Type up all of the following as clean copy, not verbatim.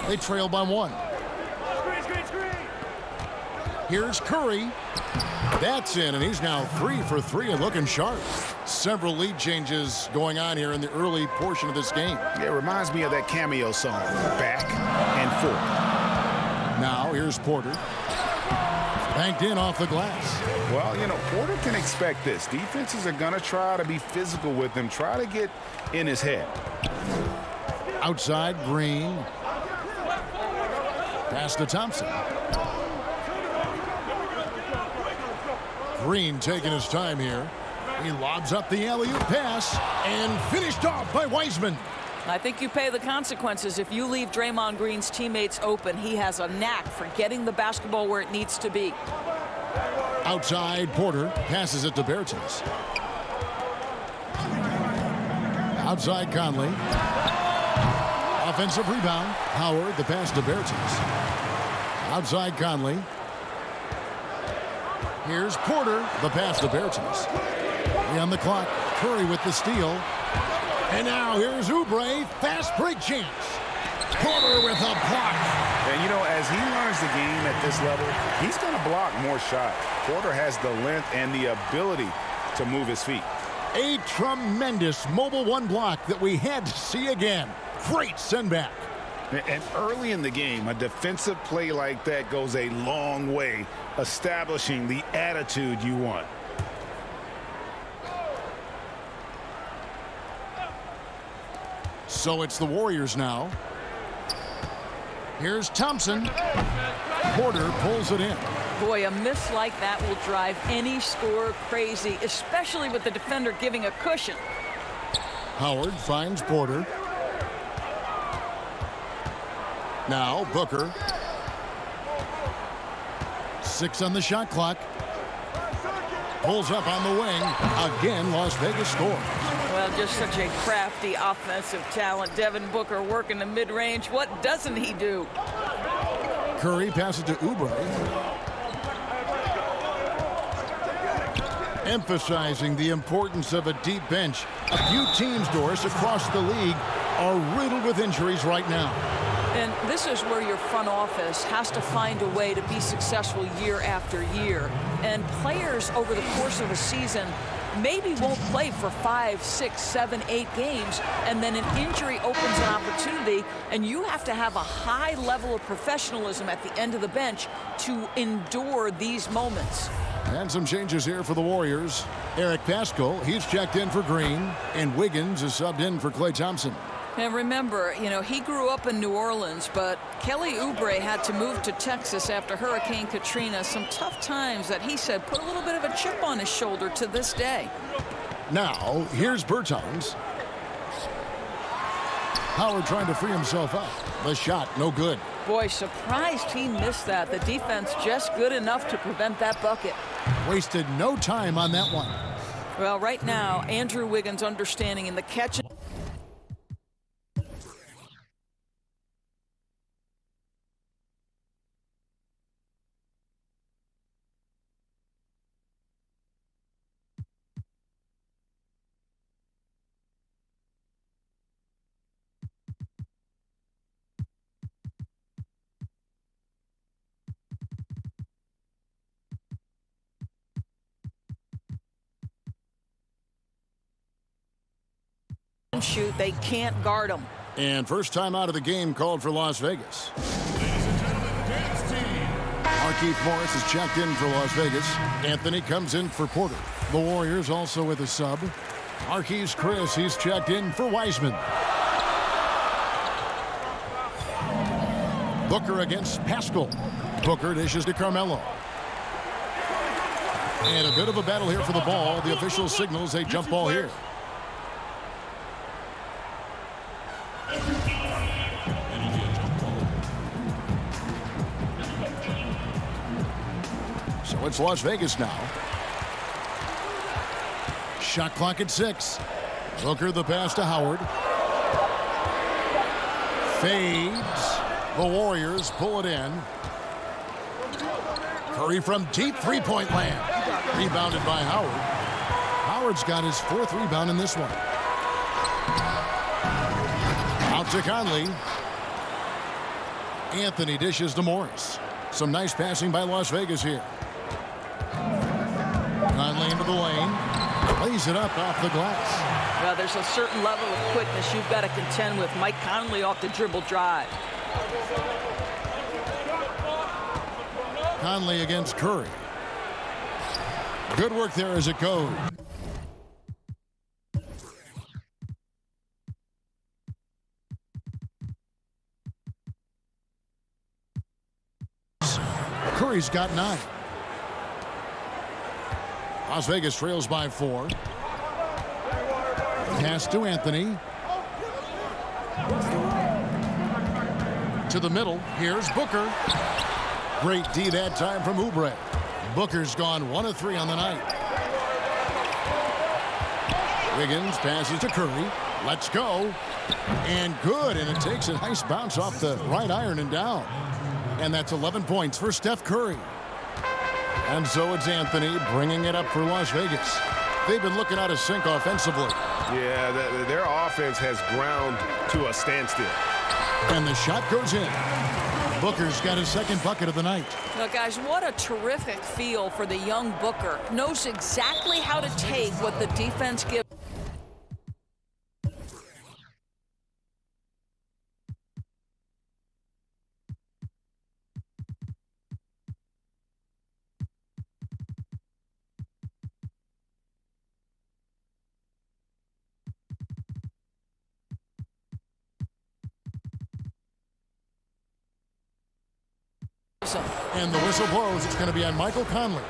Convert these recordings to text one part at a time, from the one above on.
They trail by 1. Here's Curry. That's in, and he's now 3 for 3 and looking sharp. Several lead changes going on here in the early portion of this game. It reminds me of that cameo song, Back and Forth. Now here's Porter. Banked in off the glass. Well, you know, Porter can expect this. Defenses are going to try to be physical with him, try to get in his head. Outside, Green. Pass to Thompson. Green taking his time here. He lobs up the alley-oop pass and finished off by Wiseman. I think you pay the consequences if you leave Draymond Green's teammates open. He has a knack for getting the basketball where it needs to be. Outside, Porter passes it to Bertans. Outside, Conley. Offensive rebound. Howard, the pass to Bertans. Outside, Conley. Here's Porter, the pass to Bertans. On the clock, Curry with the steal. And now here's Oubre, fast break chance. Porter with a block. And, you know, as he learns the game at this level, he's going to block more shots. Porter has the length and the ability to move his feet. A tremendous mobile 1 block that we had to see again. Great send back. And early in the game, a defensive play like that goes a long way, establishing the attitude you want. So it's the Warriors now. Here's Thompson. Porter pulls it in. Boy, a miss like that will drive any scorer crazy, especially with the defender giving a cushion. Howard finds Porter. Now Booker. 6 on the shot clock. Pulls up on the wing. Again, Las Vegas scores. Well, just such a crafty offensive talent. Devin Booker working the mid-range. What doesn't he do? Curry passes to Oubre. Emphasizing the importance of a deep bench. A few teams, Doris, across the league are riddled with injuries right now. And this is where your front office has to find a way to be successful year after year. And players over the course of a season maybe won't play for 5, 6, 7, 8 games, and then an injury opens an opportunity, and you have to have a high level of professionalism at the end of the bench to endure these moments. And some changes here for the Warriors. Eric Paschall, he's checked in for Green, and Wiggins is subbed in for Klay Thompson. And remember, you know, he grew up in New Orleans, but Kelly Oubre had to move to Texas after Hurricane Katrina. Some tough times that he said put a little bit of a chip on his shoulder to this day. Now, here's Bertans. Howard trying to free himself up. The shot, no good. Boy, surprised he missed that. The defense just good enough to prevent that bucket. Wasted no time on that one. Well, right now, Andrew Wiggins understanding in the catch. Shoot, they can't guard them. And first time out of the game called for Las Vegas. Markieff Morris is checked in for Las Vegas. Anthony comes in for Porter. The Warriors also with a sub. Marquise Chris, he's checked in for Wiseman. Booker against Paschall. Booker dishes to Carmelo. And a bit of a battle here for the ball. The official signals a jump ball here. So it's Las Vegas now. Shot clock at 6. Booker the pass to Howard. Fades. The Warriors pull it in. Curry from deep three-point land. Rebounded by Howard. Howard's got his 4th rebound in this one. Out to Conley. Anthony dishes to Morris. Some nice passing by Las Vegas here. Conley into the lane. Lays it up off the glass. Well, there's a certain level of quickness you've got to contend with. Mike Conley off the dribble drive. Conley against Curry. Good work there as it goes. Curry's got 9. Las Vegas trails by 4. Pass to Anthony. To the middle. Here's Booker. Great D that time from Oubre. Booker's gone 1 of 3 on the night. Wiggins passes to Curry. Let's go. And good. And it takes a nice bounce off the right iron and down. And that's 11 points for Steph Curry. And so it's Anthony bringing it up for Las Vegas. They've been looking out of sync offensively. Yeah, their offense has ground to a standstill. And the shot goes in. Booker's got his second bucket of the night. Now, guys, what a terrific feel for the young Booker. Knows exactly how to take what the defense gives. And the whistle blows. It's going to be on Michael Conley.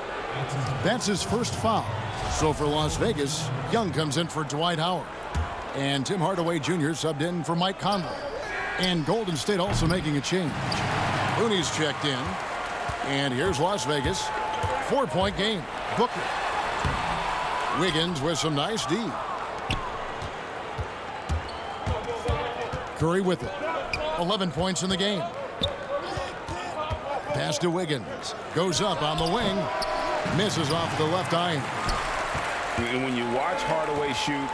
That's his first foul. So for Las Vegas, Young comes in for Dwight Howard. And Tim Hardaway Jr. subbed in for Mike Conley. And Golden State also making a change. Looney's checked in. And here's Las Vegas. 4-point game. Booker. Wiggins with some nice D. Curry with it. 11 points in the game. Pass to Wiggins. Goes up on the wing. Misses off the left eye. And when you watch Hardaway shoot,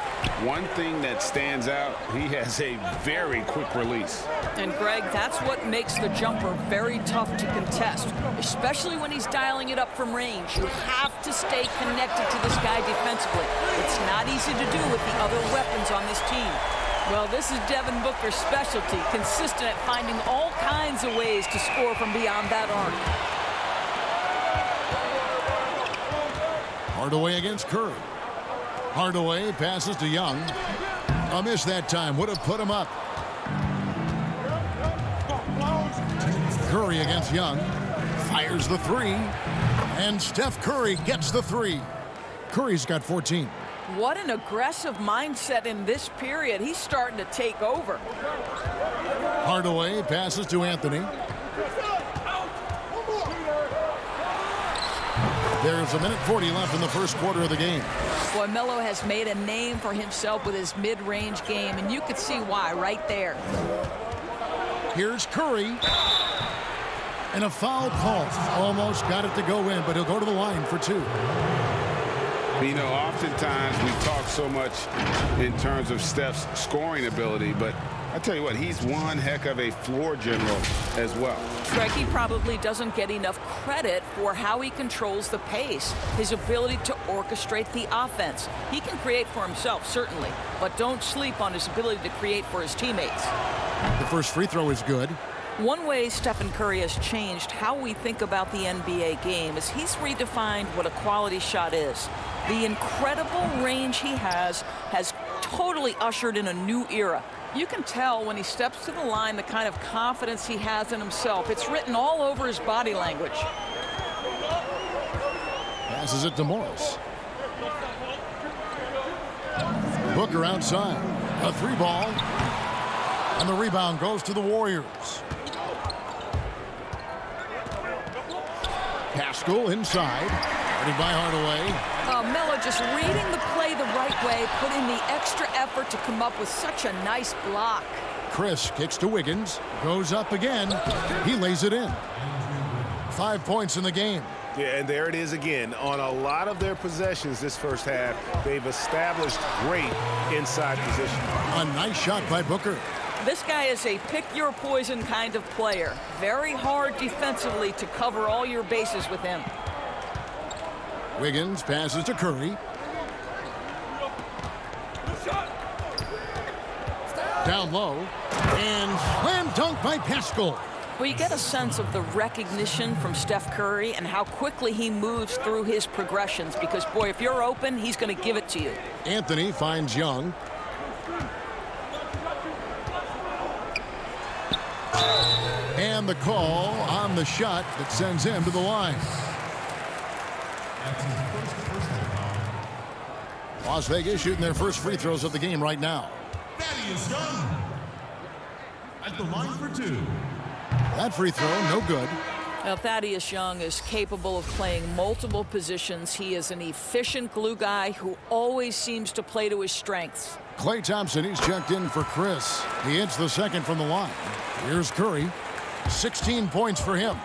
one thing that stands out, he has a very quick release. And, Greg, that's what makes the jumper very tough to contest, especially when he's dialing it up from range. You have to stay connected to this guy defensively. It's not easy to do with the other weapons on this team. Well, this is Devin Booker's specialty, consistent at finding all kinds of ways to score from beyond that arc. Hardaway against Curry. Hardaway passes to Young. A miss that time. Would have put him up. Curry against Young. Fires the 3. And Steph Curry gets the 3. Curry's got 14. What an aggressive mindset in this period. He's starting to take over. Hardaway passes to Anthony. There's 1:40 left in the first quarter of the game. Boy, Melo has made a name for himself with his mid-range game, and you could see why right there. Here's Curry. And a foul call. Almost got it to go in, but he'll go to the line for 2. You know, oftentimes we talk so much in terms of Steph's scoring ability, but I tell you what, he's one heck of a floor general as well. Greg, he probably doesn't get enough credit for how he controls the pace, his ability to orchestrate the offense. He can create for himself, certainly, but don't sleep on his ability to create for his teammates. The first free throw is good. One way Stephen Curry has changed how we think about the NBA game is he's redefined what a quality shot is. The incredible range he has totally ushered in a new era. You can tell when he steps to the line the kind of confidence he has in himself. It's written all over his body language. Passes it to Morris. Booker outside. A 3 ball. And the rebound goes to the Warriors. Pascal inside. Ready by Hardaway. Melo just reading the play the right way, putting the extra effort to come up with such a nice block. Chris kicks to Wiggins. Goes up again. He lays it in. 5 points in the game. Yeah, and there it is again. On a lot of their possessions this first half, they've established great inside position. A nice shot by Booker. This guy is a pick-your-poison kind of player. Very hard defensively to cover all your bases with him. Wiggins passes to Curry. Down low. And slam dunk by Pascal. Well, you get a sense of the recognition from Steph Curry and how quickly he moves through his progressions. Because, boy, if you're open, he's going to give it to you. Anthony finds Young. And the call on the shot that sends him to the line. Las Vegas shooting their first free throws of the game right now. Thaddeus Young at the line for 2. That free throw, no good. Now, Thaddeus Young is capable of playing multiple positions. He is an efficient glue guy who always seems to play to his strengths. Klay Thompson, he's checked in for Chris. He hits the second from the line. Here's Curry. 16 points for him.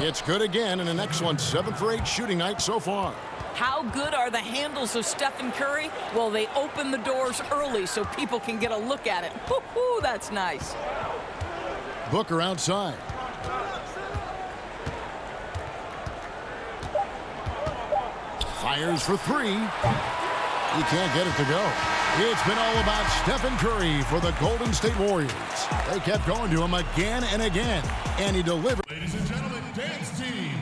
It's good again, and an excellent 7 for 8 shooting night so far. How good are the handles of Stephen Curry? Well, they open the doors early so people can get a look at it. Woo-hoo, that's nice. Booker outside. Fires for 3. He can't get it to go. It's been all about Stephen Curry for the Golden State Warriors. They kept going to him again and again, and he delivered. Ladies and gentlemen, dance team.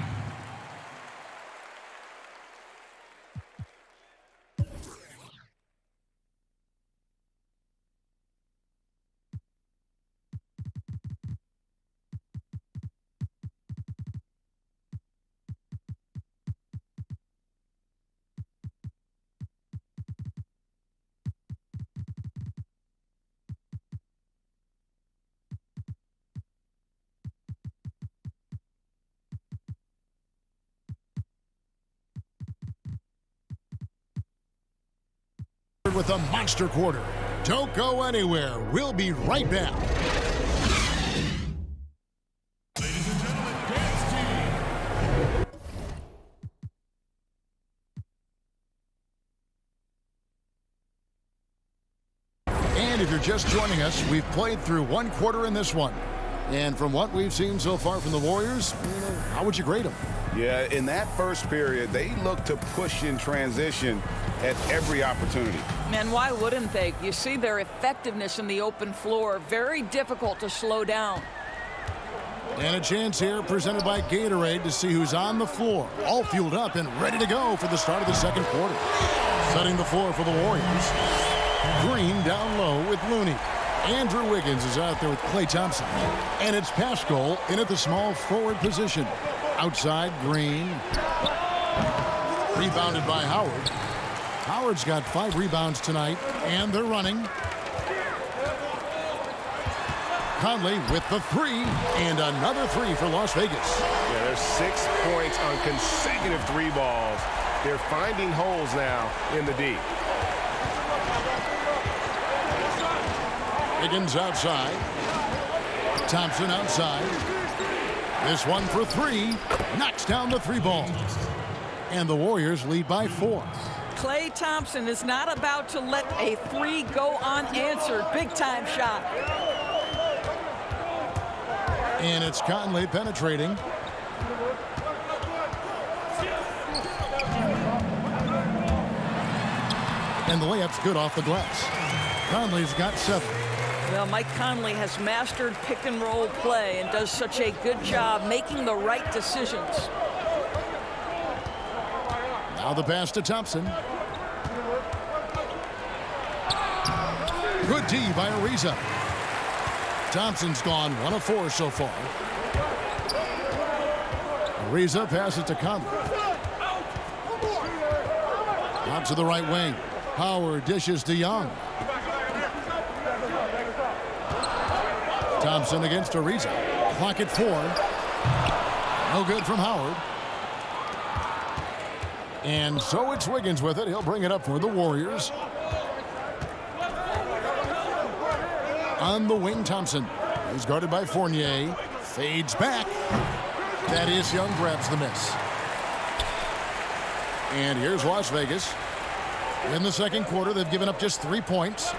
With a monster quarter. Don't go anywhere. We'll be right back. Ladies and gentlemen, dance team. And if you're just joining us, we've played through 1 quarter in this one. And from what we've seen so far from the Warriors, how would you grade them? Yeah, in that first period, they looked to push in transition at every opportunity. And why wouldn't they? You see their effectiveness in the open floor. Very difficult to slow down. And a chance here presented by Gatorade to see who's on the floor. All fueled up and ready to go for the start of the second quarter. Setting the floor for the Warriors. Green down low with Looney. Andrew Wiggins is out there with Klay Thompson. And it's Pascal in at the small forward position. Outside, Green. Rebounded by Howard. Howard's got 5 rebounds tonight, and they're running. Conley with the 3, and another 3 for Las Vegas. Yeah, there's 6 points on consecutive 3 balls. They're finding holes now in the D. Wiggins outside. Thompson outside. This one for 3. Knocks down the 3 ball. And the Warriors lead by 4. Klay Thompson is not about to let a 3 go unanswered. Big-time shot. And it's Conley penetrating. And the layup's good off the glass. Conley's got 7. Well, Mike Conley has mastered pick-and-roll play and does such a good job making the right decisions. Now the pass to Thompson. Good D by Ariza. Thompson's gone 1 of 4 so far. Ariza passes to Conley. Out to the right wing. Howard dishes to Young. Thompson against Ariza. Clock at 4. No good from Howard. And so it's Wiggins with it. He'll bring it up for the Warriors. On the wing, Thompson. He's guarded by Fournier. Fades back. Thaddeus Young grabs the miss. And here's Las Vegas. In the second quarter, they've given up just 3 points.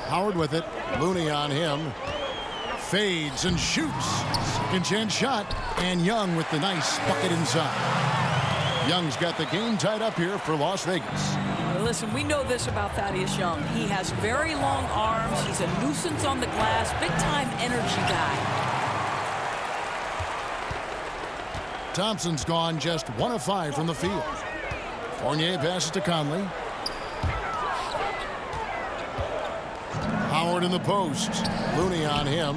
Howard with it. Looney on him. Fades and shoots. Second chance shot. And Young with the nice bucket inside. Young's got the game tied up here for Las Vegas. Listen, we know this about Thaddeus Young. He has very long arms. He's a nuisance on the glass. Big-time energy guy. Thompson's gone just 1 of 5 from the field. Fournier passes to Conley. Howard in the post. Looney on him.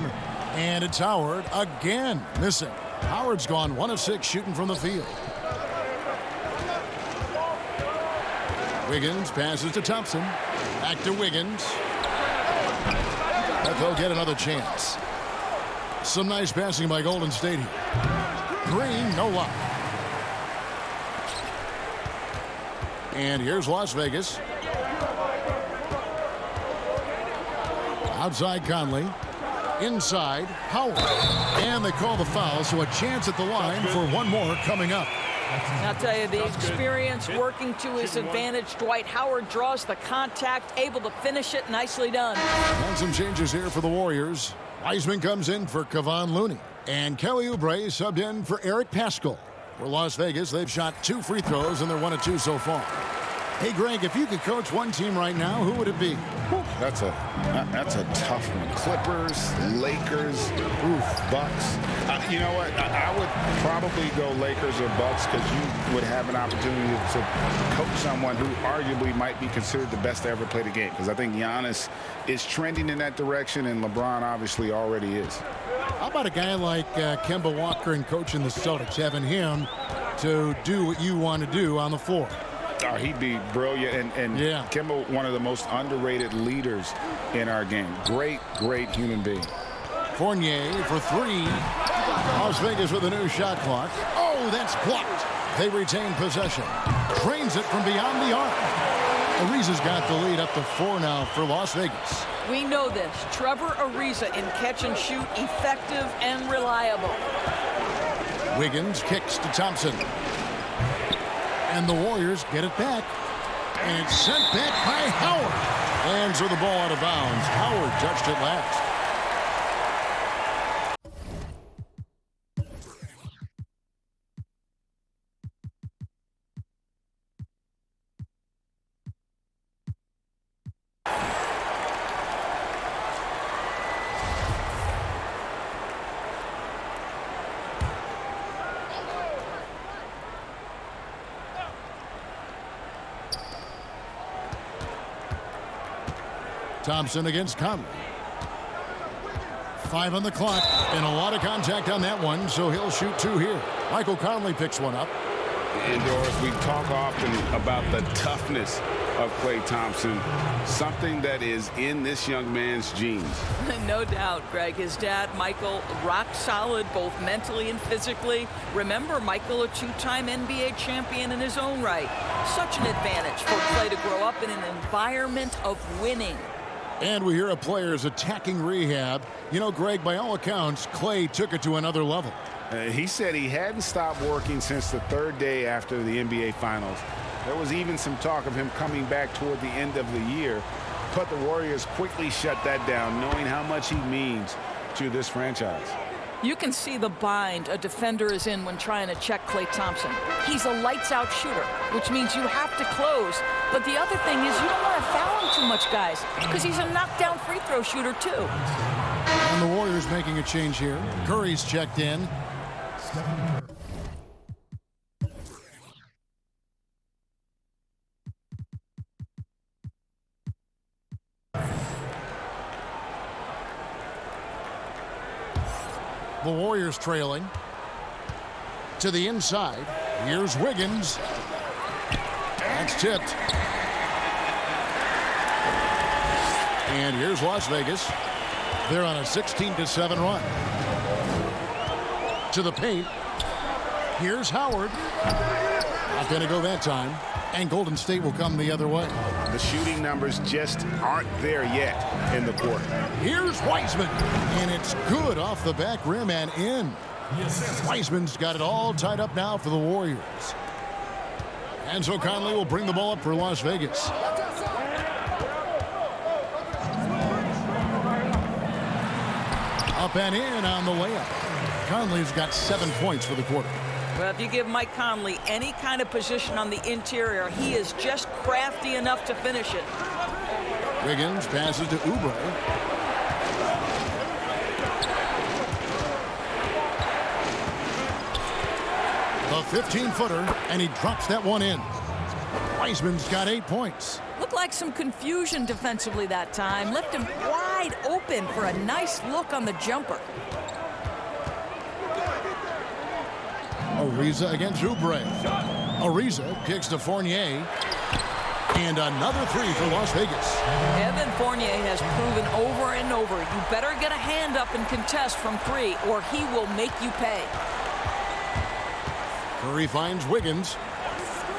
And it's Howard again missing. Howard's gone 1 of 6 shooting from the field. Wiggins passes to Thompson. Back to Wiggins. But they'll get another chance. Some nice passing by Golden State here. Green, no luck. And here's Las Vegas. Outside Conley. Inside Howard. And they call the foul, so a chance at the line for one more coming up. I'll tell you, the experience working to his advantage. Dwight Howard draws the contact, able to finish it. Nicely done. And some changes here for the Warriors. Wiseman comes in for Kevon Looney. And Kelly Oubre subbed in for Eric Paschall. For Las Vegas, they've shot 2 free throws, and they're 1 of 2 so far. Hey, Greg, if you could coach one team right now, who would it be? That's a tough one. Clippers, Lakers, Bucks. You know what? I would probably go Lakers or Bucks because you would have an opportunity to coach someone who arguably might be considered the best to ever play the game. Because I think Giannis is trending in that direction, and LeBron obviously already is. How about a guy like Kemba Walker and coaching the Celtics, having him to do what you want to do on the floor? Oh, he'd be brilliant, and yeah. Kemba, one of the most underrated leaders in our game. Great human being. Fournier for 3. Las Vegas with a new shot clock. Oh, that's blocked. They retain possession. Drains it from beyond the arc. Ariza's got the lead up to 4 now for Las Vegas. We know this. Trevor Ariza in catch and shoot, effective and reliable. Wiggins kicks to Thompson. And the Warriors get it back. And it's sent back by Howard. And so the ball out of bounds. Howard touched it last. Thompson against Conley. 5 on the clock, and a lot of contact on that one, so he'll shoot 2 here. Michael Conley picks one up. And Doris, we talk often about the toughness of Klay Thompson, something that is in this young man's genes. No doubt, Greg. His dad, Michael, rock solid both mentally and physically. Remember, Michael, a 2-time NBA champion in his own right. Such an advantage for Klay to grow up in an environment of winning. And we hear a player's attacking rehab. You know, Greg, by all accounts, Klay took it to another level. He said he hadn't stopped working since the 3rd day after the NBA Finals. There was even some talk of him coming back toward the end of the year, but the Warriors quickly shut that down, knowing how much he means to this franchise. You can see the bind a defender is in when trying to check Klay Thompson. He's a lights-out shooter, which means you have to close. But the other thing is you don't want to foul him too much, guys, because he's a knockdown free throw shooter, too. And the Warriors making a change here. Curry's checked in. The Warriors trailing. To the inside. Here's Wiggins. That's tipped. And here's Las Vegas. They're on a 16-7 run. To the paint. Here's Howard. Not going to go that time. And Golden State will come the other way. The shooting numbers just aren't there yet in the quarter. Here's Wiseman. And it's good off the back rim and in. Wiseman's got it all tied up now for the Warriors. And so Conley will bring the ball up for Las Vegas. Up and in on the layup. Conley's got 7 points for the quarter. Well, if you give Mike Conley any kind of position on the interior, he is just crafty enough to finish it. Wiggins passes to Oubre. The 15-footer, and he drops that one in. Wiseman's got 8 points. Looked like some confusion defensively that time. Left him wide open for a nice look on the jumper. Ariza against Oubre. Ariza kicks to Fournier. And another three for Las Vegas. Evan Fournier has proven over and over, you better get a hand up and contest from three, or he will make you pay. Curry finds Wiggins.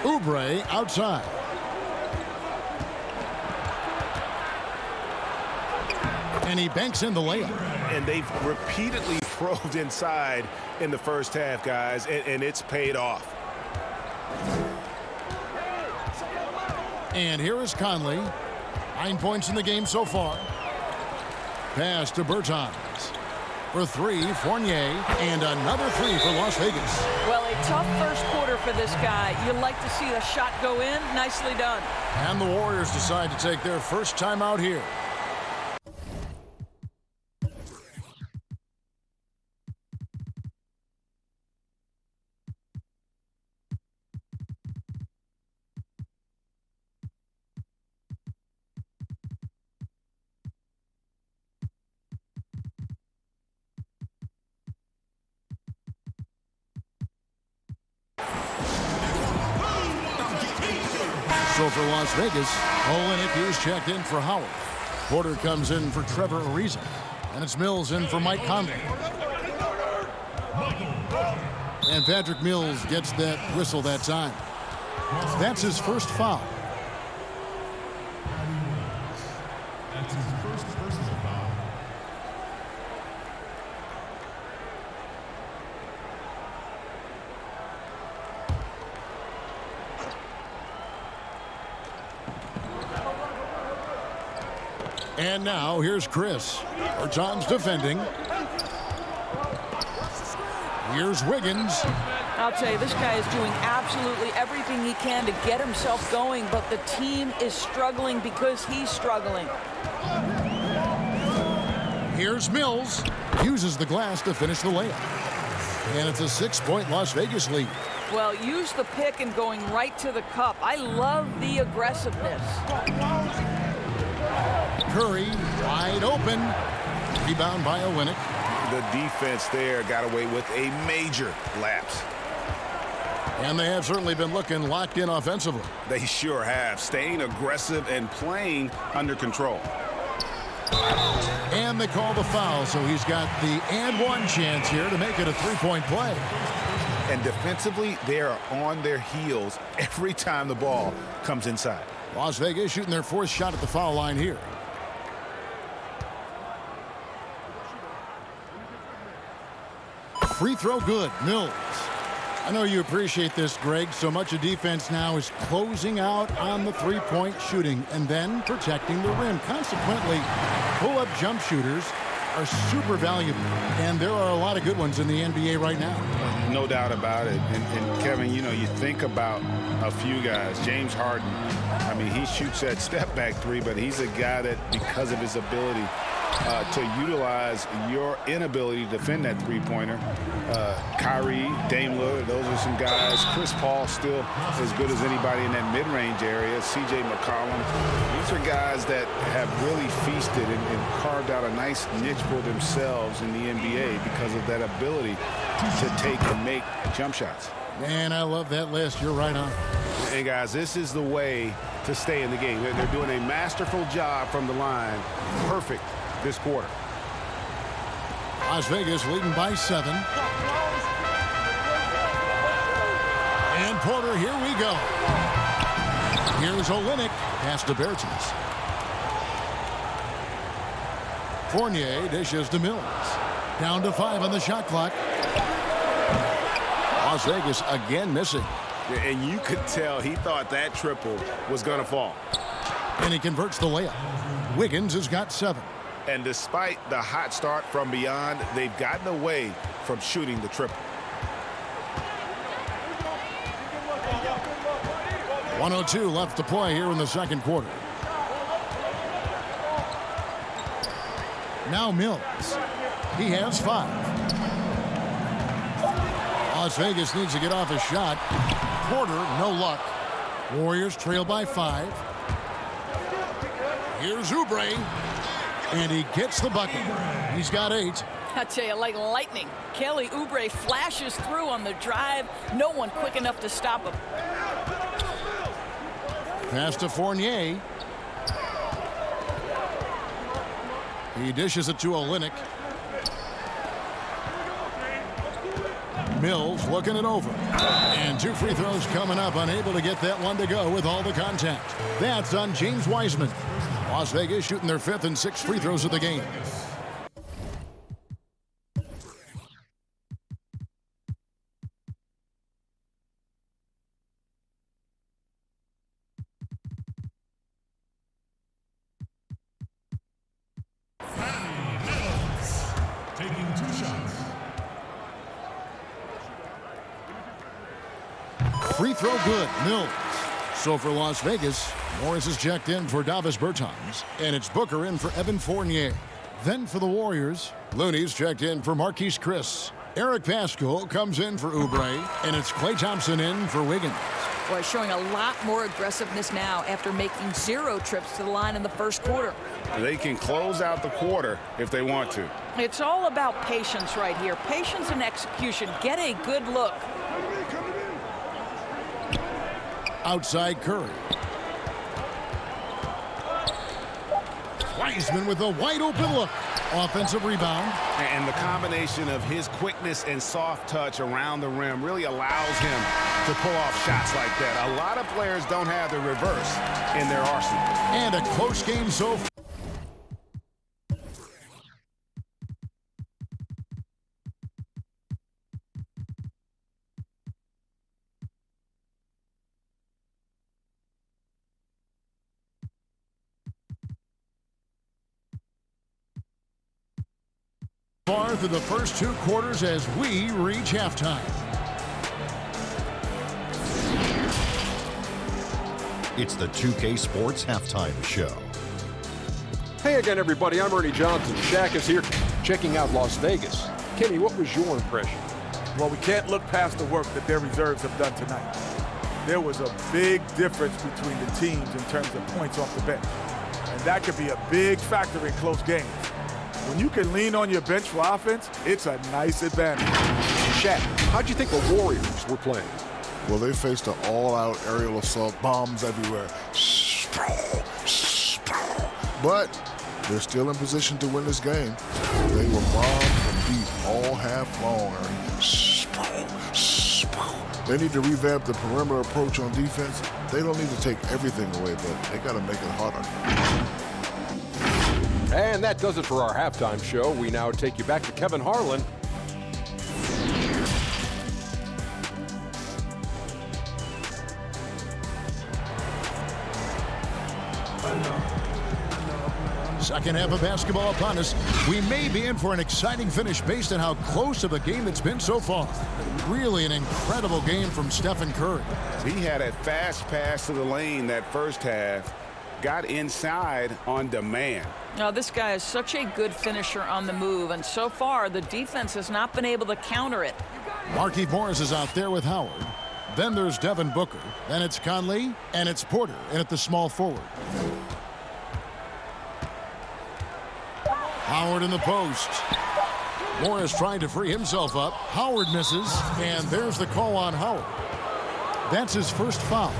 Oubre outside. And he banks in the layup. And they've repeatedly probed inside in the first half, guys, and it's paid off. And here is Conley. 9 points in the game so far. Pass to Bertans. For three, Fournier. And another three for Las Vegas. Well, a tough first quarter for this guy. You like to see the shot go in. Nicely done. And the Warriors decide to take their first time out here. So for Las Vegas, Olynyk is checked in for Howard. Porter comes in for Trevor Ariza. And it's Mills in for Mike Conley. And Patrick Mills gets that whistle that time. That's his first foul. That's his first personal foul. And now here's Chris. Bertans defending. Here's Wiggins. I'll tell you, this guy is doing absolutely everything he can to get himself going, but the team is struggling because he's struggling. Here's Mills. Uses the glass to finish the layup. And it's a 6-point Las Vegas lead. Well, use the pick and going right to the cup. I love the aggressiveness. Curry wide open. Rebound by Olynyk. The defense there got away with a major lapse. And they have certainly been looking locked in offensively. They sure have. Staying aggressive and playing under control. And they call the foul, so he's got the and one chance here to make it a three-point play. And defensively, they are on their heels every time the ball comes inside. Las Vegas shooting their fourth shot at the foul line here. Free throw good. Mills. I know you appreciate this, Greg. So much of defense now is closing out on the three-point shooting and then protecting the rim. Consequently, pull-up jump shooters are super valuable, and there are a lot of good ones in the NBA right now. No doubt about it. And Kevin, you know, you think about a few guys. James Harden, I mean, he shoots that step-back three, but he's a guy that, because of his ability to utilize your inability to defend that three-pointer. Kyrie, Dame Lillard, those are some guys. Chris Paul still as good as anybody in that mid-range area. C.J. McCollum. These are guys that have really feasted and carved out a nice niche for themselves in the NBA because of that ability to take and make jump shots. Man, I love that list. You're right on. Hey, guys, this is the way to stay in the game. They're doing a masterful job from the line. Perfect this quarter. Las Vegas leading by 7. And Porter, here we go. Here's Olynyk. Pass to Bertans. Fournier dishes to Mills. Down to 5 on the shot clock. Las Vegas again missing. And you could tell he thought that triple was going to fall. And he converts the layup. Wiggins has got 7. And despite the hot start from beyond, they've gotten away from shooting the triple. 1:02 left to play here in the second quarter. Now Mills. He has 5. Las Vegas needs to get off a shot. Porter, no luck. Warriors trail by 5. Here's Oubre. And he gets the bucket. He's got 8. I tell you, like lightning, Kelly Oubre flashes through on the drive. No one quick enough to stop him. Pass to Fournier. He dishes it to Olynyk. Mills looking it over. And 2 free throws coming up. Unable to get that one to go with all the contact. That's on James Wiseman. Las Vegas shooting their 5th and 6th free throws of the game. Taking 2 shots. Free throw good. Mills. So for Las Vegas, Morris is checked in for Davis Bertans, and it's Booker in for Evan Fournier. Then for the Warriors, Looney's checked in for Marquise Chris. Eric Pascal comes in for Oubre, and it's Klay Thompson in for Wiggins. Boy, showing a lot more aggressiveness now after making 0 trips to the line in the first quarter. They can close out the quarter if they want to. It's all about patience right here. Patience and execution. Get a good look. Outside Curry. Wiseman with a wide open look. Offensive rebound. And the combination of his quickness and soft touch around the rim really allows him to pull off shots like that. A lot of players don't have the reverse in their arsenal. And a close game so far. Far through the first 2 quarters as we reach halftime. It's the 2K Sports Halftime Show. Hey again, everybody. I'm Ernie Johnson. Shaq is here checking out Las Vegas. Kenny, what was your impression? Well, we can't look past the work that their reserves have done tonight. There was a big difference between the teams in terms of points off the bench. And that could be a big factor in close games. When you can lean on your bench for offense, it's a nice advantage. Shaq, how'd you think the Warriors were playing? Well, they faced an all-out aerial assault, bombs everywhere. But they're still in position to win this game. They were bombed from deep all half long. They need to revamp the perimeter approach on defense. They don't need to take everything away, but they got to make it harder. And that does it for our halftime show. We now take you back to Kevin Harlan. Second half of basketball upon us. We may be in for an exciting finish based on how close of a game it's been so far. Really an incredible game from Stephen Curry. He had a fast pass to the lane that first half. Got inside on demand. Now, this guy is such a good finisher on the move, and so far the defense has not been able to counter it. Markieff Morris is out there with Howard. Then there's Devin Booker. Then it's Conley, and it's Porter in at the small forward. Howard in the post. Morris trying to free himself up. Howard misses, and there's the call on Howard. That's his first foul.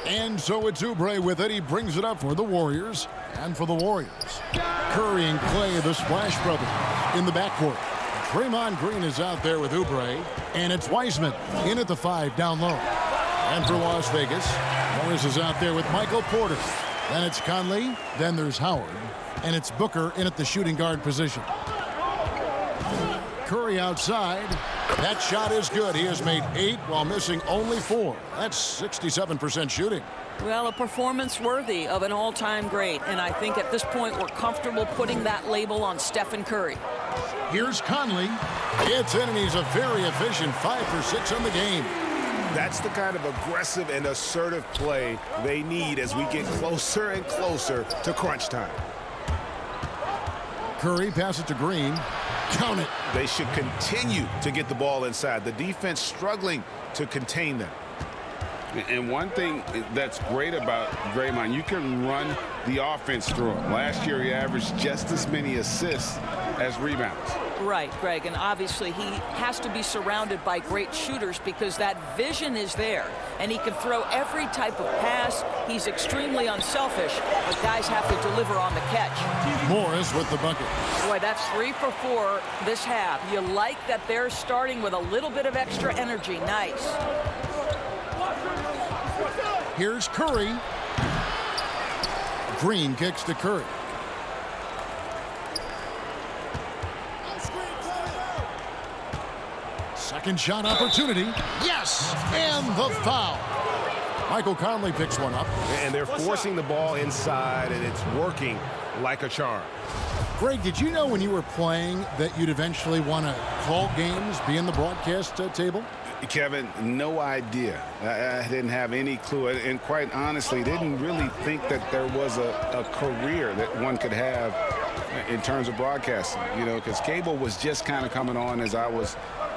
And so it's Oubre with it. He brings it up for the Warriors. And for the Warriors, Curry and Klay, the Splash Brothers, in the backcourt. Draymond Green is out there with Oubre. And it's Wiseman in at the 5 down low. And for Las Vegas, Morris is out there with Michael Porter. Then it's Conley. Then there's Howard. And it's Booker in at the shooting guard position. Curry outside. That shot is good. He has made 8 while missing only 4. That's 67% shooting. Well, a performance worthy of an all-time great. And I think at this point we're comfortable putting that label on Stephen Curry. Here's Conley. It's in, and he's a very efficient 5 for 6 on the game. That's the kind of aggressive and assertive play they need as we get closer and closer to crunch time. Curry passes it to Green. Count it. They should continue to get the ball inside. The defense struggling to contain them. And one thing that's great about Draymond, you can run the offense through him. Last year, he averaged just as many assists as rebounds. Right, Greg, and obviously he has to be surrounded by great shooters because that vision is there, and he can throw every type of pass. He's extremely unselfish, but guys have to deliver on the catch. Morris with the bucket. Boy, that's 3 for 4 this half. You like that they're starting with a little bit of extra energy. Nice. Here's Curry. Green kicks to Curry. Second shot opportunity. Yes! And the foul. Michael Conley picks one up. And they're forcing the ball inside, and it's working like a charm. Greg, did you know when you were playing that you'd eventually want to call games, be in the broadcast table? Kevin, no idea. I didn't have any clue. And quite honestly, didn't really think that there was a career that one could have in terms of broadcasting. You know, because cable was just kind of coming on as I was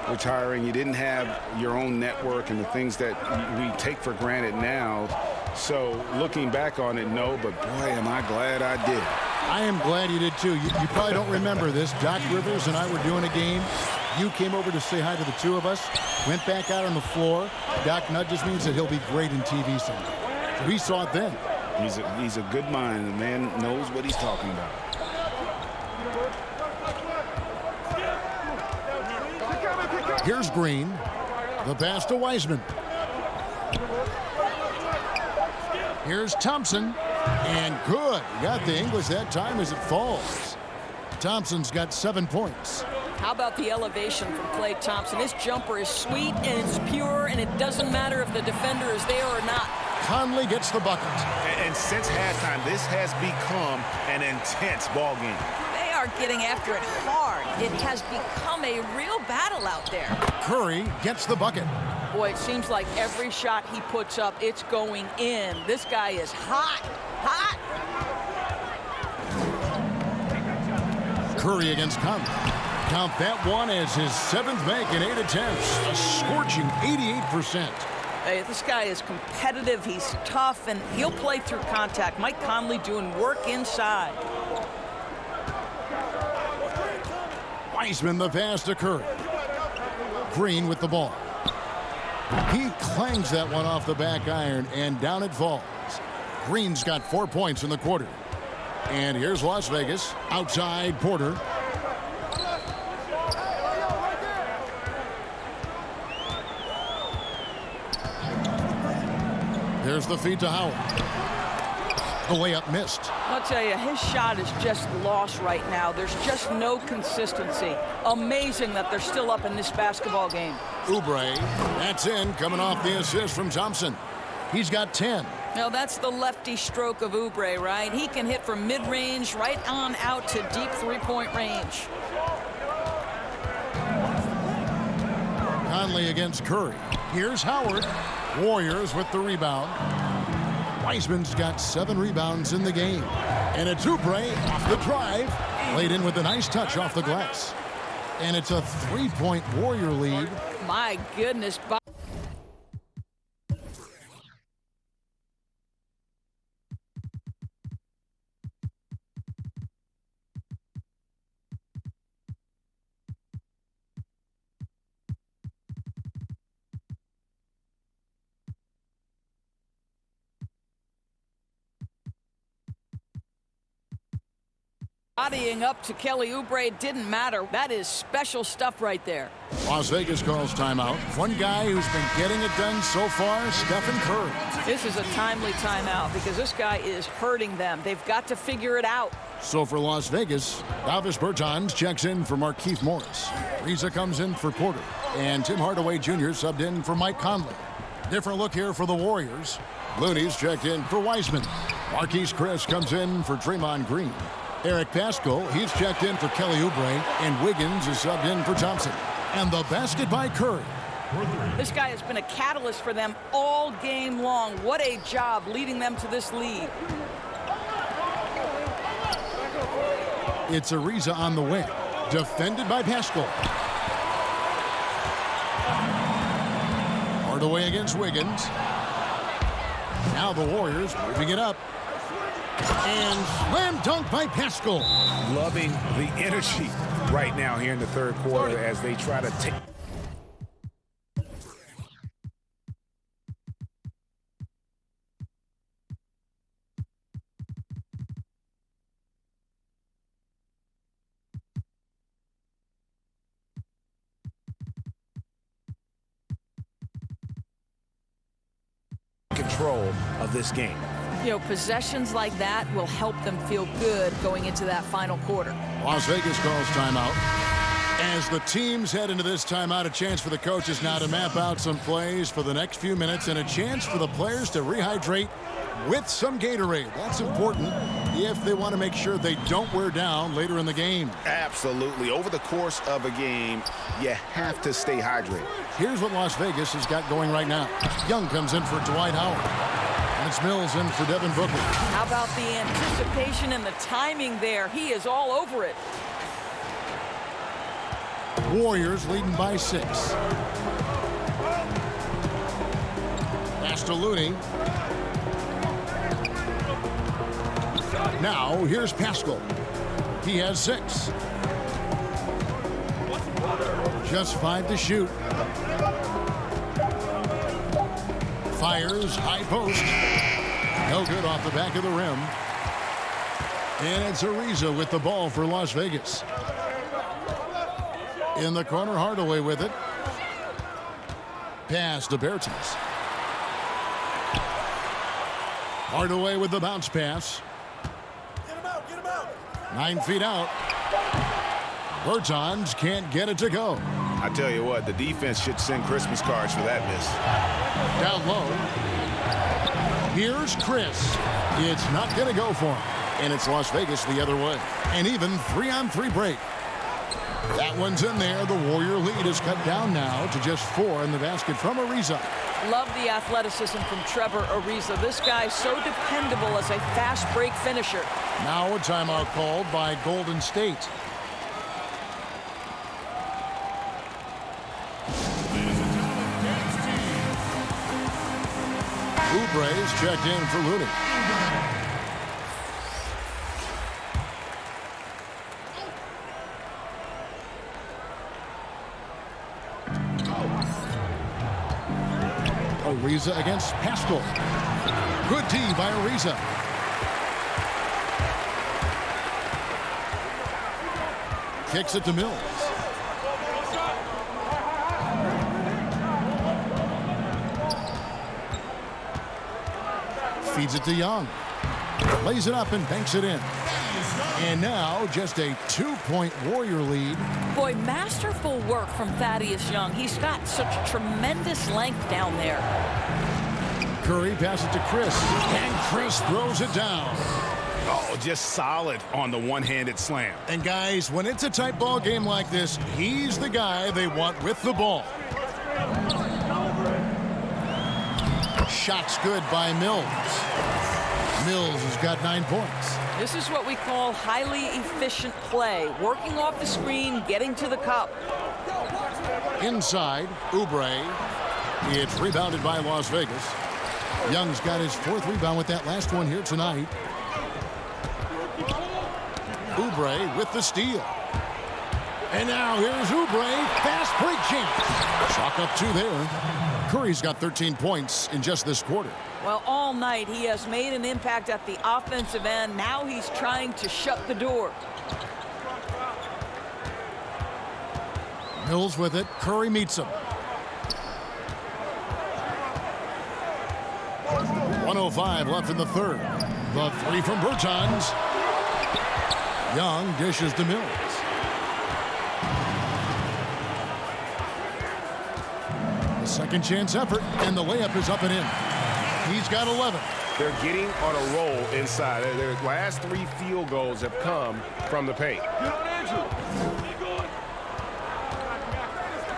retiring. You didn't have your own network and the things that we take for granted now. So looking back on it, no, but boy, am I glad I did. I am glad you did too. You probably don't remember this. Doc Rivers and I were doing a game. You came over to say hi to the two of us, went back out on the floor. Doc nudges means that he'll be great in TV someday. So we saw it then. He's a good mind. The man knows what he's talking about. Here's Green. The pass to Wiseman. Here's Thompson. And good. Got the English that time as it falls. Thompson's got 7 points. How about the elevation from Klay Thompson? His jumper is sweet and it's pure, and it doesn't matter if the defender is there or not. Conley gets the bucket. And since halftime, this has become an intense ball game. They are getting after it hard. It has become a real battle out there. Curry gets the bucket. Boy, it seems like every shot he puts up, it's going in. This guy is hot, hot. Curry against Conley. Count that one as his 7th make in 8 attempts. A scorching 88%. Hey, this guy is competitive. He's tough, and he'll play through contact. Mike Conley doing work inside. Wiseman the pass to Curry. Green with the ball. He clangs that one off the back iron, and down it falls. Green's got 4 points in the quarter. And here's Las Vegas. Outside Porter. There's the feed to Howard. The layup missed. I'll tell you, his shot is just lost right now. There's just no consistency. Amazing that they're still up in this basketball game. Oubre, that's in, coming off the assist from Thompson. He's got 10. Now, that's the lefty stroke of Oubre, right? He can hit from mid-range right on out to deep three-point range. Conley against Curry. Here's Howard. Warriors with the rebound. Wiseman's got 7 rebounds in the game. And it's Oubre off the drive. Laid in with a nice touch off the glass. And it's a 3-point Warrior lead. My goodness. Bodying up to Kelly Oubre, it didn't matter. That is special stuff right there. Las Vegas calls timeout. One guy who's been getting it done so far, Stephen Curry. This is a timely timeout because this guy is hurting them. They've got to figure it out. So for Las Vegas, Davis Bertans checks in for Markieff Morris. Reza comes in for Porter. And Tim Hardaway Jr. subbed in for Mike Conley. Different look here for the Warriors. Looney's checked in for Wiseman. Marquise Chris comes in for Draymond Green. Eric Paschal, he's checked in for Kelly Oubre, and Wiggins is subbed in for Thompson. And the basket by Curry. This guy has been a catalyst for them all game long. What a job leading them to this lead. It's Ariza on the wing, defended by Paschal. Hardaway against Wiggins. Now the Warriors moving it up. And slam dunk by Paschal. Loving the energy right now here in the third quarter as they try to take. Control of this game. You know, possessions like that will help them feel good going into that final quarter. Las Vegas calls timeout. As the teams head into this timeout, a chance for the coaches now to map out some plays for the next few minutes and a chance for the players to rehydrate with some Gatorade. That's important if they want to make sure they don't wear down later in the game. Absolutely. Over the course of a game, you have to stay hydrated. Here's what Las Vegas has got going right now. Young comes in for Dwight Howard. And it's Mills in for Devin Booker. How about the anticipation and the timing there? He is all over it. Warriors leading by 6. Pass to Looney. Now here's Paschal. He has 6. Just 5 to shoot. Fires, high post. No good off the back of the rim. And it's Ariza with the ball for Las Vegas. In the corner, Hardaway with it. Pass to Bertans. Hardaway with the bounce pass. Get him out, get him out. 9 feet out. Bertans can't get it to go. I tell you what, the defense should send Christmas cards for that miss. Down low. Here's Chris. It's not going to go for him. And it's Las Vegas the other way. And even 3-on-3 break. That one's in there. The Warrior lead is cut down now to just 4 in the basket from Ariza. Love the athleticism from Trevor Ariza. This guy's so dependable as a fast break finisher. Now a timeout called by Golden State. Oubre is checked in for Looney. Ariza against Paschal. Good D by Ariza. Kicks it to Mills. Feeds it to Young. Lays it up and banks it in. And now just a 2-point Warrior lead. Boy, masterful work from Thaddeus Young. He's got such tremendous length down there. Curry passes it to Chris. And Chris throws it down. Oh, just solid on the one-handed slam. And guys, when it's a tight ball game like this, he's the guy they want with the ball. Shot's good by Mills. Mills has got 9 points. This is what we call highly efficient play. Working off the screen, getting to the cup. Inside, Oubre. It's rebounded by Las Vegas. Young's got his 4th rebound with that last one here tonight. Oubre with the steal. And now here's Oubre. Fast break chance. Chalk up 2 there. Curry's got 13 points in just this quarter. Well, all night he has made an impact at the offensive end. Now he's trying to shut the door. Mills with it. Curry meets him. 1:05 left in the third. The three from Bertans. Young dishes to Mills. The second chance effort, and the layup is up and in. He's got 11. They're getting on a roll inside. Their last 3 field goals have come from the paint.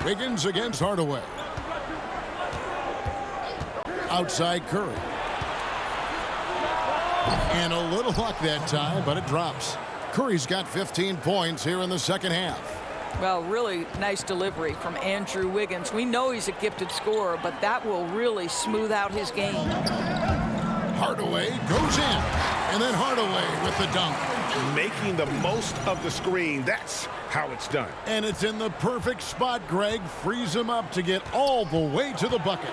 Wiggins against Hardaway. Outside Curry. And a little luck that time, but it drops. Curry's got 15 points here in the second half. Well, really nice delivery from Andrew Wiggins. We know he's a gifted scorer, but that will really smooth out his game. Hardaway goes in, and then Hardaway with the dunk. Making the most of the screen. That's how it's done. And it's in the perfect spot. Greg frees him up to get all the way to the bucket.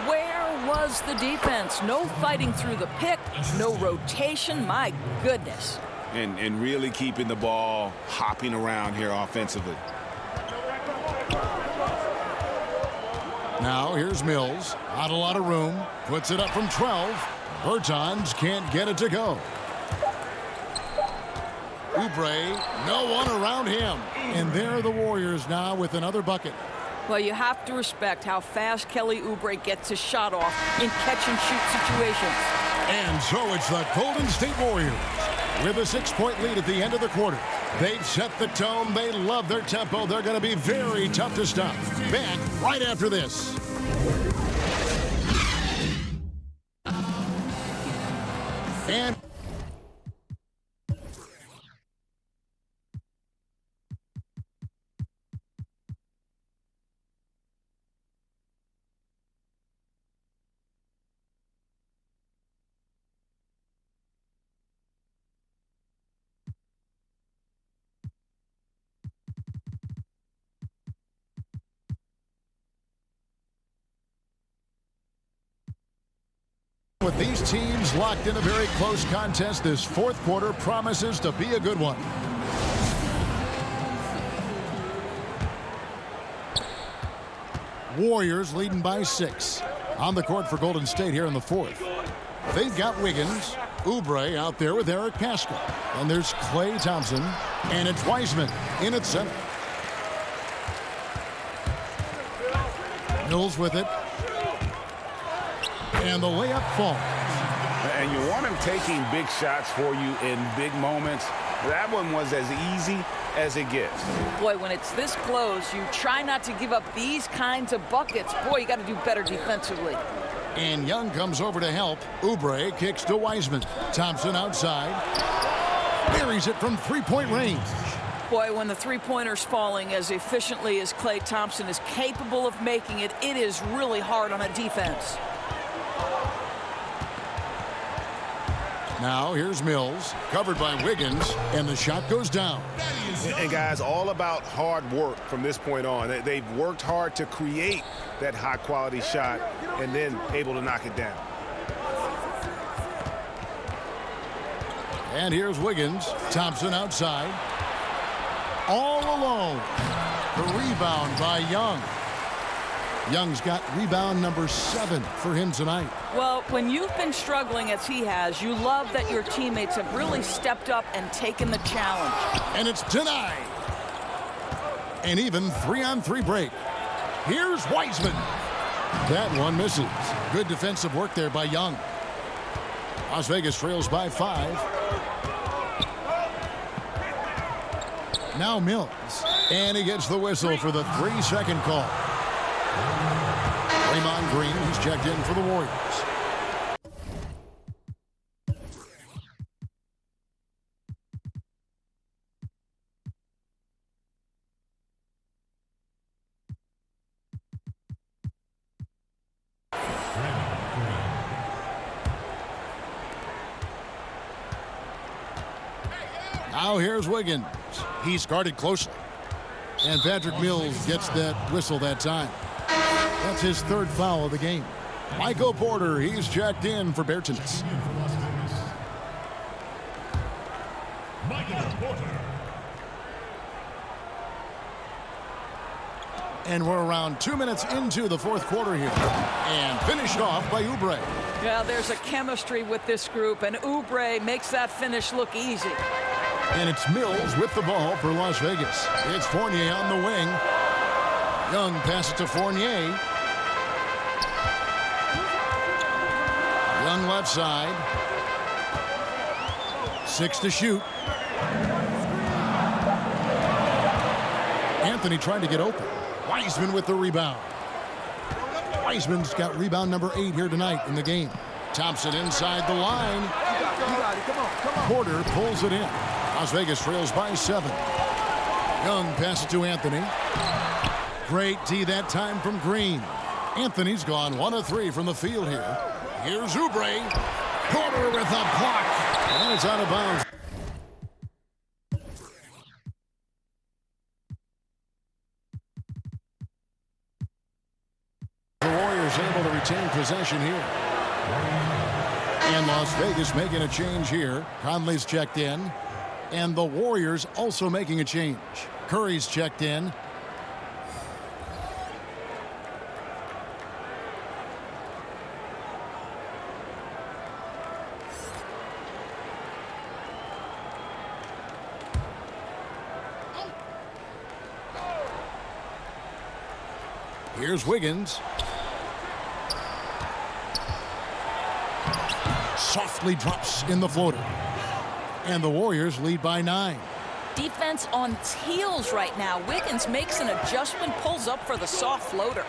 Where was the defense? No fighting through the pick, no rotation. My goodness. And really keeping the ball hopping around here offensively. Now here's Mills. Not a lot of room. Puts it up from 12. Bertans can't get it to go. Oubre, no one around him. And there are the Warriors now with another bucket. Well, you have to respect how fast Kelly Oubre gets his shot off in catch-and-shoot situations. And so it's the Golden State Warriors with a 6-point lead at the end of the quarter. They've set the tone. They love their tempo. They're going to be very tough to stop. Back right after this. And with these teams locked in a very close contest, this fourth quarter promises to be a good one. Warriors leading by 6. On the court for Golden State here in the fourth. They've got Wiggins, Oubre out there with Eric Paschall. And there's Klay Thompson, and it's Wiseman in at center. Mills with it. And the layup falls. And you want him taking big shots for you in big moments. That one was as easy as it gets. Boy, when it's this close, you try not to give up these kinds of buckets. Boy, you got to do better defensively. And Young comes over to help. Oubre kicks to Wiseman. Thompson outside. Buries it from three-point range. Boy, when the three-pointer's falling as efficiently as Klay Thompson is capable of making it, it is really hard on a defense. Now here's Mills, covered by Wiggins, and the shot goes down. And guys, all about hard work from this point on. They've worked hard to create that high-quality shot and then able to knock it down. And here's Wiggins. Thompson outside. All alone. The rebound by Young. Young's got rebound number 7 for him tonight. Well, when you've been struggling as he has, you love that your teammates have really stepped up and taken the challenge. And it's denied. An even 3-on-3 break. Here's Wiseman. That one misses. Good defensive work there by Young. Las Vegas trails by 5. Now Mills. And he gets the whistle for the 3-second call. Draymond Green has checked in for the Warriors. Now here's Wiggins. He's guarded closely. And Patrick Mills gets that whistle that time. That's his 3rd foul of the game. Michael Porter, he's checked in for Bertans. And we're around 2 minutes into the fourth quarter here. And finished off by Oubre. Yeah, there's a chemistry with this group, and Oubre makes that finish look easy. And it's Mills with the ball for Las Vegas. It's Fournier on the wing. Young passes to Fournier. Young left side. 6 to shoot. Anthony trying to get open. Wiseman with the rebound. Wiseman's got rebound number 8 here tonight in the game. Thompson inside the line. Porter pulls it in. Las Vegas trails by 7. Young passes to Anthony. Great D that time from Green. Anthony's gone 1 of 3 from the field here. Here's Oubre. Porter with a block. And it's out of bounds. The Warriors able to retain possession here. And Las Vegas making a change here. Conley's checked in. And the Warriors also making a change. Curry's checked in. Here's Wiggins. Softly drops in the floater. And the Warriors lead by 9. Defense on its heels right now. Wiggins makes an adjustment, pulls up for the soft floater.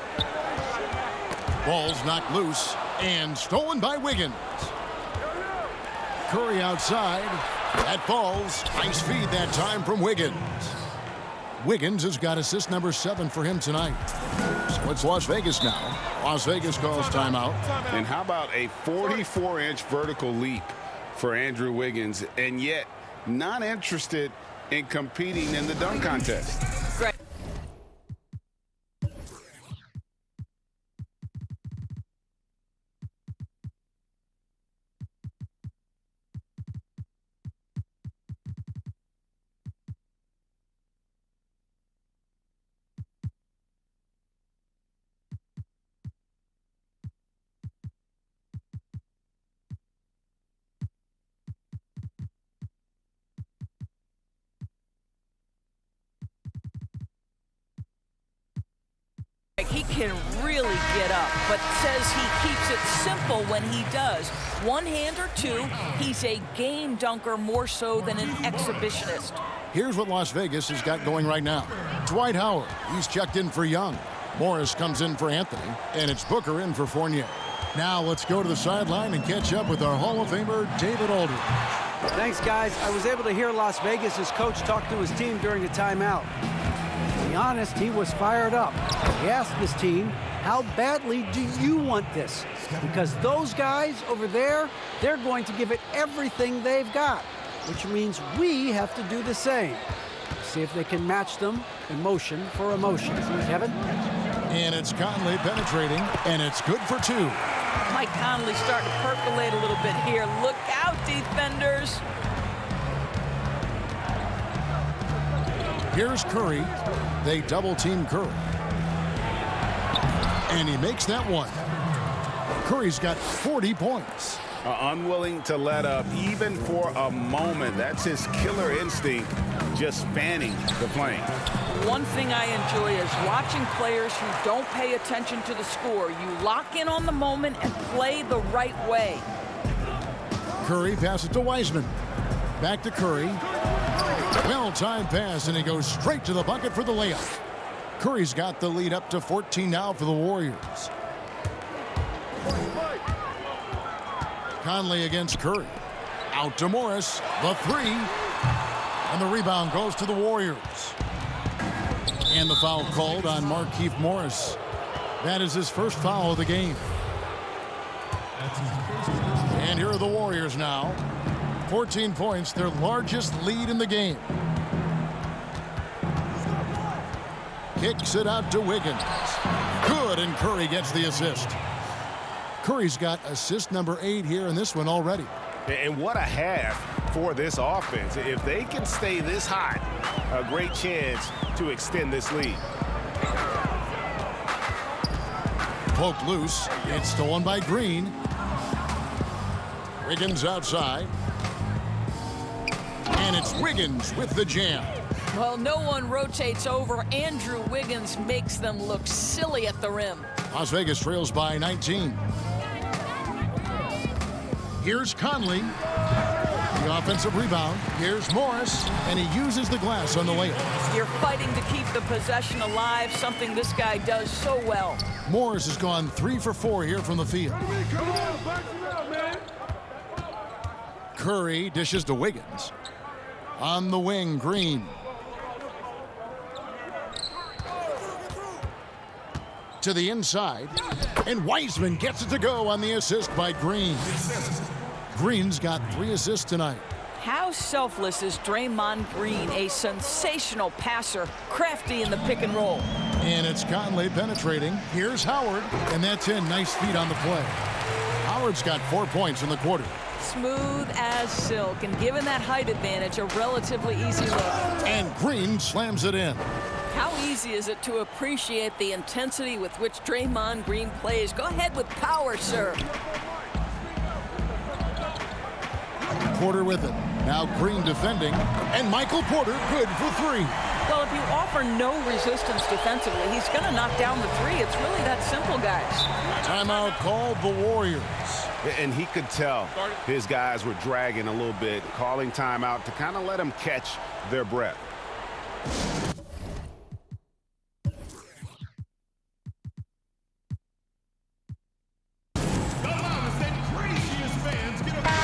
Ball's knocked loose and stolen by Wiggins. Curry outside. That falls. Nice feed that time from Wiggins. Wiggins has got assist number 7 for him tonight. So it's Las Vegas now. Las Vegas calls timeout. And how about a 44-inch vertical leap for Andrew Wiggins, and yet not interested in competing in the dunk contest? Great. He can really get up, but says he keeps it simple when he does. One hand or two, he's a game dunker more so than an exhibitionist. Here's what Las Vegas has got going right now. Dwight Howard, he's checked in for Young. Morris comes in for Anthony, and it's Booker in for Fournier. Now let's go to the sideline and catch up with our Hall of Famer, David Aldridge. Thanks, guys. I was able to hear Las Vegas' coach talk to his team during the timeout. To be honest, he was fired up. He asked his team, how badly do you want this? Because those guys over there, they're going to give it everything they've got, which means we have to do the same. See if they can match them emotion for emotion. See, Kevin? And it's Conley penetrating, and it's good for 2. Mike Conley starting to percolate a little bit here. Look out, defenders. Here's Curry. They double-team Curry. And he makes that one. Curry's got 40 points. Unwilling to let up even for a moment. That's his killer instinct, just fanning the flame. One thing I enjoy is watching players who don't pay attention to the score. You lock in on the moment and play the right way. Curry passes to Wiseman. Back to Curry. Well-timed pass, and he goes straight to the bucket for the layup. Curry's got the lead up to 14 now for the Warriors. Conley against Curry. Out to Morris. The 3. And the rebound goes to the Warriors. And the foul called on Markieff Morris. That is his first foul of the game. And here are the Warriors now. 14 points, their largest lead in the game. Kicks it out to Wiggins. Good, and Curry gets the assist. Curry's got assist number 8 here in this one already. And what a half for this offense. If they can stay this hot, a great chance to extend this lead. Poked loose. It's stolen by Green. Wiggins outside. And it's Wiggins with the jam. Well, no one rotates over. Andrew Wiggins makes them look silly at the rim. Las Vegas trails by 19. Here's Conley. The offensive rebound. Here's Morris, and he uses the glass on the layup. You're fighting to keep the possession alive, something this guy does so well. Morris has gone 3 for 4 here from the field. Curry dishes to Wiggins. On the wing, Green. To the inside, and Wiseman gets it to go on the assist by Green. Green's got 3 assists tonight. How selfless is Draymond Green, a sensational passer, crafty in the pick and roll. And it's Conley penetrating. Here's Howard, and that's in. Nice feet on the play. Howard's got 4 points in the quarter. Smooth as silk, and given that height advantage, a relatively easy look. And Green slams it in. How easy is it to appreciate the intensity with which Draymond Green plays? Go ahead with power, sir. Porter with it. Now Green defending, and Michael Porter good for 3. Well, if you offer no resistance defensively, he's going to knock down the 3. It's really that simple, guys. Timeout called the Warriors. And he could tell his guys were dragging a little bit, calling timeout to kind of let them catch their breath.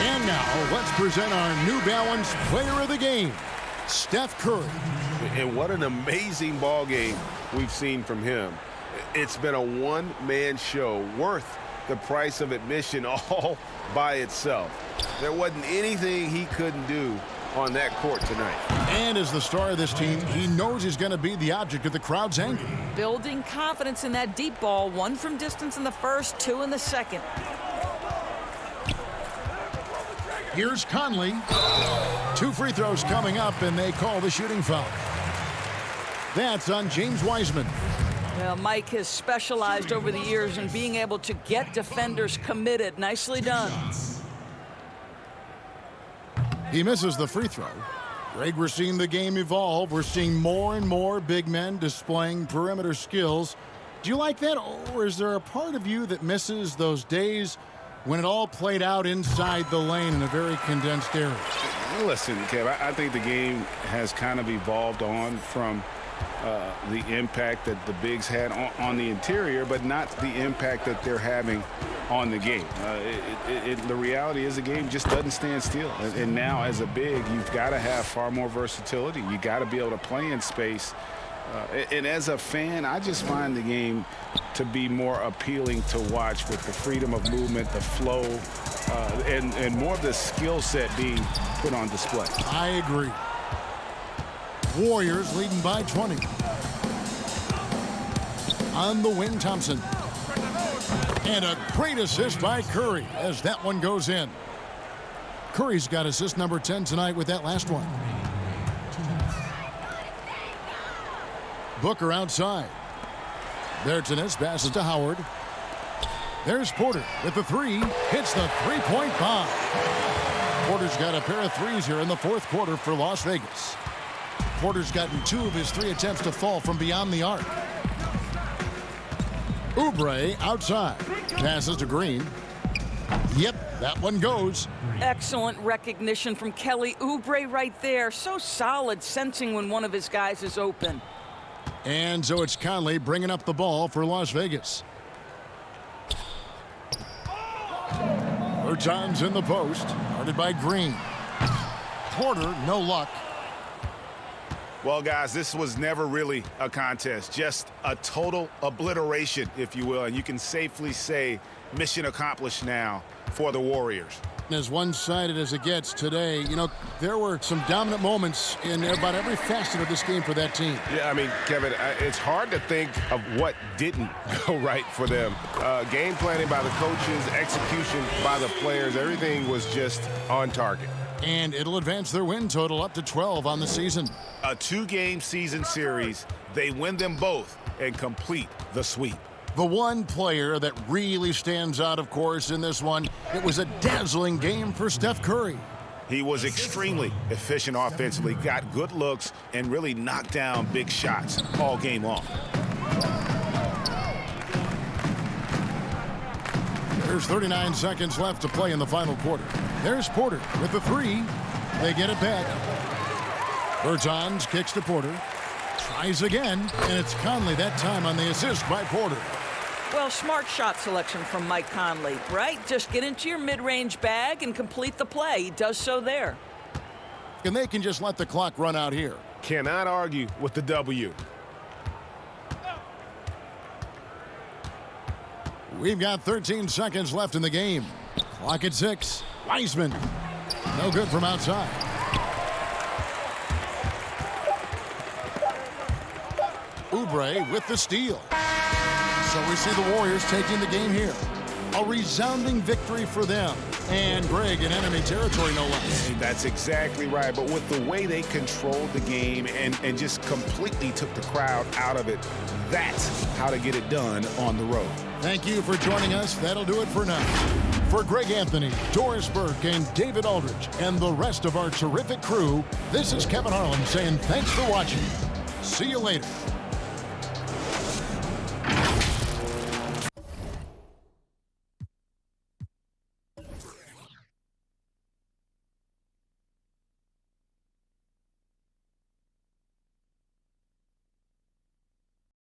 And now, let's present our New Balance player of the game, Steph Curry. And what an amazing ball game we've seen from him. It's been a one-man show worth the price of admission all by itself. There wasn't anything he couldn't do on that court tonight. And as the star of this team, he knows he's going to be the object of the crowd's anger. Building confidence in that deep ball. 1 from distance in the first, 2 in the second. Here's Conley. 2 free throws coming up, and they call the shooting foul. That's on James Wiseman. Well, Mike has specialized over the years in being able to get defenders committed. Nicely done. He misses the free throw. Greg, we're seeing the game evolve. We're seeing more and more big men displaying perimeter skills. Do you like that, or is there a part of you that misses those days when it all played out inside the lane in a very condensed area? Listen, Kev, I think the game has kind of evolved on from the impact that the bigs had on the interior, but not the impact that they're having on the game. The reality is the game just doesn't stand still. And now as a big, you've got to have far more versatility. You got to be able to play in space. And as a fan, I just find the game to be more appealing to watch with the freedom of movement, the flow, and more of the skill set being put on display. I agree. Warriors leading by 20. On the wing, Thompson. And a great assist by Curry as that one goes in. Curry's got assist number 10 tonight with that last one. Booker outside. Bertans passes to Howard. There's Porter with the 3. Hits the three-point bomb. Porter's got a pair of 3s here in the 4th quarter for Las Vegas. Porter's gotten 2 of his 3 attempts to fall from beyond the arc. Oubre outside. Passes to Green. Yep, that one goes. Excellent recognition from Kelly Oubre right there. So solid, sensing when one of his guys is open. And so it's Conley bringing up the ball for Las Vegas. Bertans in the post. Guarded by Green. Porter, no luck. Well, guys, this was never really a contest, just a total obliteration, if you will. And you can safely say mission accomplished now for the Warriors. As one-sided as it gets today, you know, there were some dominant moments in about every facet of this game for that team. Yeah, I mean, Kevin, it's hard to think of what didn't go right for them. Game planning by the coaches, execution by the players, everything was just on target. And it'll advance their win total up to 12 on the season. A 2-game season series. They win them both and complete the sweep. The one player that really stands out, of course, in this one, it was a dazzling game for Steph Curry. He was extremely efficient offensively, got good looks, and really knocked down big shots all game long. There's 39 seconds left to play in the final quarter. There's Porter with the three. They get it back. Bertans kicks to Porter. Tries again, and it's Conley that time on the assist by Porter. Well, smart shot selection from Mike Conley, right? Just get into your mid-range bag and complete the play. He does so there. And they can just let the clock run out here. Cannot argue with the W. We've got 13 seconds left in the game. Clock at 6. Wiseman. No good from outside. Oubre with the steal. So we see the Warriors taking the game here. A resounding victory for them. And Greg in enemy territory, no less. Hey, that's exactly right. But with the way they controlled the game and just completely took the crowd out of it, that's how to get it done on the road. Thank you for joining us. That'll do it for now. For Greg Anthony, Doris Burke, and David Aldridge, and the rest of our terrific crew, this is Kevin Harlan saying thanks for watching. See you later.